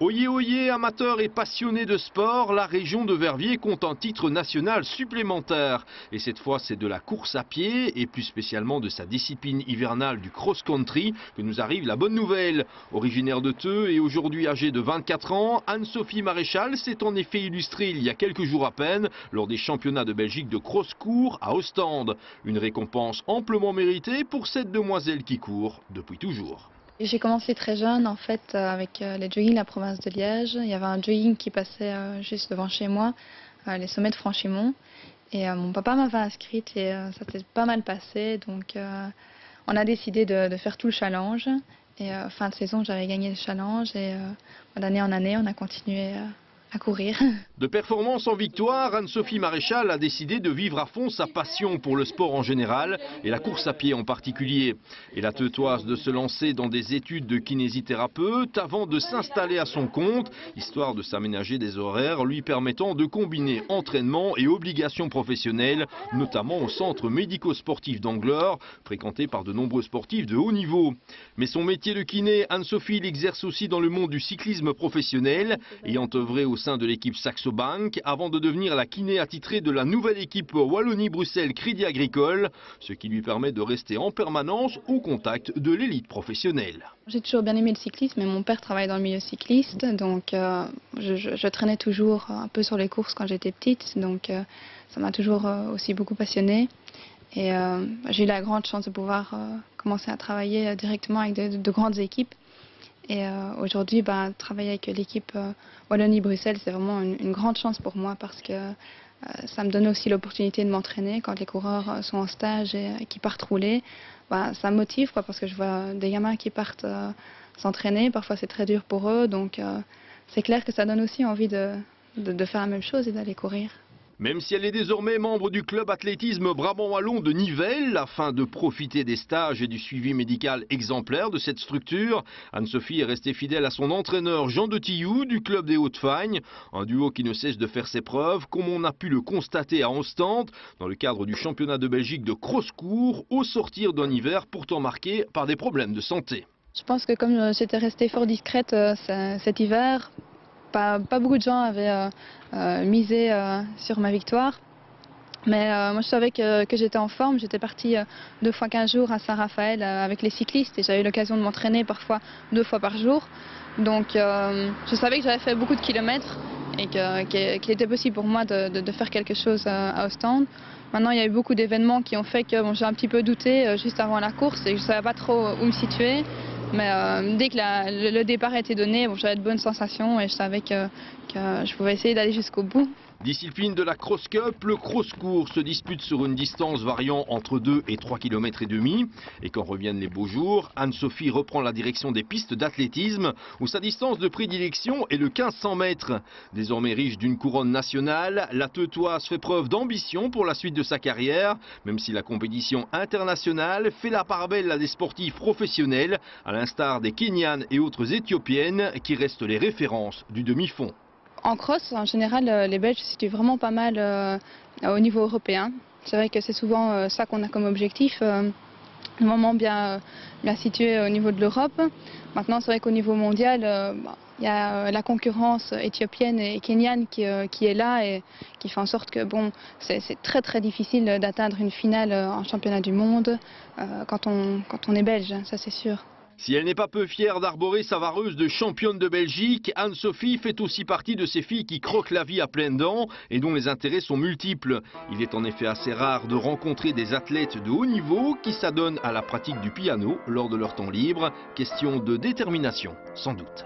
Oyez, oyez, amateurs et passionnés de sport, la région de Verviers compte un titre national supplémentaire. Et cette fois, c'est de la course à pied, et plus spécialement de sa discipline hivernale du cross-country, que nous arrive la bonne nouvelle. Originaire de Theux et aujourd'hui âgée de 24 ans, Anne-Sophie Maréchal s'est en effet illustrée il y a quelques jours à peine lors des championnats de Belgique de cross-court à Ostende. Une récompense amplement méritée pour cette demoiselle qui court depuis toujours. J'ai commencé très jeune en fait avec les joggings de la province de Liège. Il y avait un jogging qui passait juste devant chez moi, les sommets de Franchimont. Et mon papa m'avait inscrite et ça s'est pas mal passé. Donc on a décidé de faire tout le challenge. Et fin de saison, j'avais gagné le challenge et d'année en année, on a continué à courir. De performance en victoire, Anne-Sophie Maréchal a décidé de vivre à fond sa passion pour le sport en général et la course à pied en particulier. Et la Theutoise de se lancer dans des études de kinésithérapeute avant de s'installer à son compte, histoire de s'aménager des horaires lui permettant de combiner entraînement et obligations professionnelles, notamment au centre médico-sportif d'Angleur, fréquenté par de nombreux sportifs de haut niveau. Mais son métier de kiné, Anne-Sophie l'exerce aussi dans le monde du cyclisme professionnel, ayant œuvré au sein de l'équipe Saxo Bank avant de devenir la kiné attitrée de la nouvelle équipe Wallonie-Bruxelles Crédit Agricole, ce qui lui permet de rester en permanence au contact de l'élite professionnelle. J'ai toujours bien aimé le cyclisme, mais mon père travaille dans le milieu cycliste, donc je traînais toujours un peu sur les courses quand j'étais petite, donc ça m'a toujours aussi beaucoup passionnée. Et j'ai eu la grande chance de pouvoir commencer à travailler directement avec de grandes équipes. Et aujourd'hui, travailler avec l'équipe Wallonie-Bruxelles, c'est vraiment une grande chance pour moi parce que ça me donne aussi l'opportunité de m'entraîner quand les coureurs sont en stage et qui partent rouler. Ça me motive parce que je vois des gamins qui partent s'entraîner, parfois c'est très dur pour eux, donc c'est clair que ça donne aussi envie de faire la même chose et d'aller courir. Même si elle est désormais membre du club athlétisme Brabant-Wallon de Nivelles, afin de profiter des stages et du suivi médical exemplaire de cette structure, Anne-Sophie est restée fidèle à son entraîneur Jean de Tillou du club des Hauts-de-Fagne, un duo qui ne cesse de faire ses preuves, comme on a pu le constater à Ostende, dans le cadre du championnat de Belgique de cross-court, au sortir d'un hiver pourtant marqué par des problèmes de santé. Je pense que comme j'étais restée fort discrète cet hiver, pas beaucoup de gens avaient misé sur ma victoire. Mais moi je savais que j'étais en forme, j'étais partie 2 fois 15 jours à Saint-Raphaël avec les cyclistes et j'avais eu l'occasion de m'entraîner parfois 2 fois par jour. Donc je savais que j'avais fait beaucoup de kilomètres et qu'il était possible pour moi de faire quelque chose à Ostende. Maintenant il y a eu beaucoup d'événements qui ont fait que j'ai un petit peu douté juste avant la course et je ne savais pas trop où me situer. Mais dès que le départ a été donné, j'avais de bonnes sensations et je savais que je pouvais essayer d'aller jusqu'au bout. Discipline de la Cross Cup, le cross-court se dispute sur une distance variant entre 2 et 3,5 km. Et quand reviennent les beaux jours, Anne-Sophie reprend la direction des pistes d'athlétisme où sa distance de prédilection est le 1500 mètres. Désormais riche d'une couronne nationale, la Theutoise fait preuve d'ambition pour la suite de sa carrière, même si la compétition internationale fait la part belle à des sportifs professionnels, à l'instar des Kenyanes et autres Éthiopiennes qui restent les références du demi-fond. En cross, en général, les Belges se situent vraiment pas mal au niveau européen. C'est vrai que c'est souvent ça qu'on a comme objectif, vraiment bien situé au niveau de l'Europe. Maintenant, c'est vrai qu'au niveau mondial, il y a la concurrence éthiopienne et kenyane qui est là et qui fait en sorte que c'est très très difficile d'atteindre une finale en championnat du monde quand on est belge, ça c'est sûr. Si elle n'est pas peu fière d'arborer sa vareuse de championne de Belgique, Anne-Sophie fait aussi partie de ces filles qui croquent la vie à pleines dents et dont les intérêts sont multiples. Il est en effet assez rare de rencontrer des athlètes de haut niveau qui s'adonnent à la pratique du piano lors de leur temps libre. Question de détermination, sans doute.